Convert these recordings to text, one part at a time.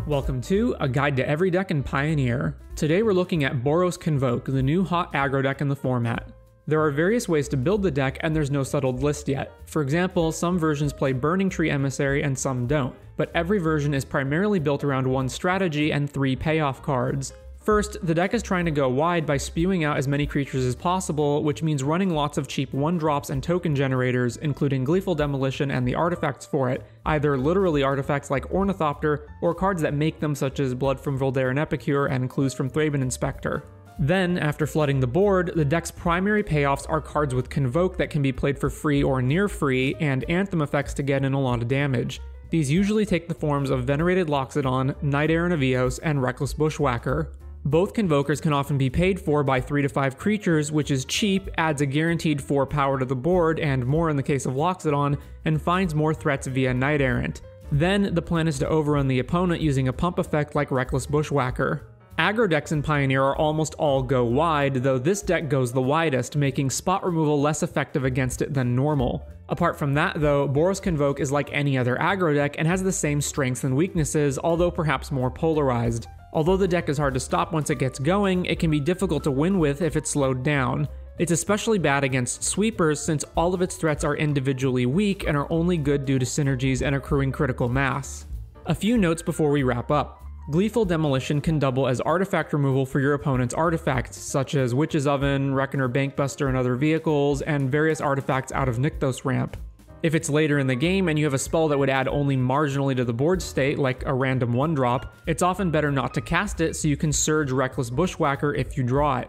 Welcome to A Guide to Every Deck in Pioneer. Today we're looking at Boros Convoke, the new hot aggro deck in the format. There are various ways to build the deck and there's no settled list yet. For example, some versions play Burning Tree Emissary and some don't, but every version is primarily built around one strategy and 3 payoff cards. First, the deck is trying to go wide by spewing out as many creatures as possible, which means running lots of cheap 1-drops and token generators, including Gleeful Demolition and the artifacts for it, either literally artifacts like Ornithopter, or cards that make them such as Blood from Voldaren Epicure and Clues from Thraben Inspector. Then, after flooding the board, the deck's primary payoffs are cards with Convoke that can be played for free or near free, and Anthem effects to get in a lot of damage. These usually take the forms of Venerated Loxodon, Knight Errant of Eos, and Reckless Bushwhacker. Both Convokers can often be paid for by 3 to 5 creatures, which is cheap, adds a guaranteed 4 power to the board, and more in the case of Loxodon, and finds more threats via Knight Errant. Then, the plan is to overrun the opponent using a pump effect like Reckless Bushwhacker. Aggro decks in Pioneer are almost all go wide, though this deck goes the widest, making spot removal less effective against it than normal. Apart from that though, Boros Convoke is like any other aggro deck and has the same strengths and weaknesses, although perhaps more polarized. Although the deck is hard to stop once it gets going, it can be difficult to win with if it's slowed down. It's especially bad against sweepers since all of its threats are individually weak and are only good due to synergies and accruing critical mass. A few notes before we wrap up. Gleeful Demolition can double as artifact removal for your opponent's artifacts, such as Witch's Oven, Reckoner Bankbuster and other vehicles, and various artifacts out of Nykthos ramp. If it's later in the game and you have a spell that would add only marginally to the board state, like a random 1-drop, it's often better not to cast it so you can surge Reckless Bushwhacker if you draw it.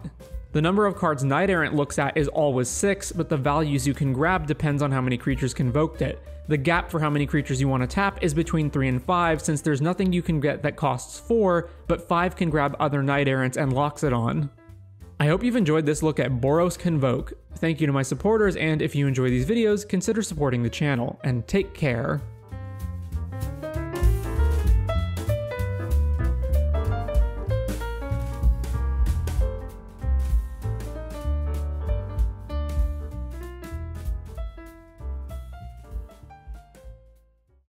The number of cards Knight Errant looks at is always 6, but the values you can grab depends on how many creatures convoked it. The gap for how many creatures you want to tap is between 3 and 5, since there's nothing you can get that costs 4, but 5 can grab other Knight Errants and Loxodon. I hope you've enjoyed this look at Boros Convoke. Thank you to my supporters, and if you enjoy these videos, consider supporting the channel, and take care.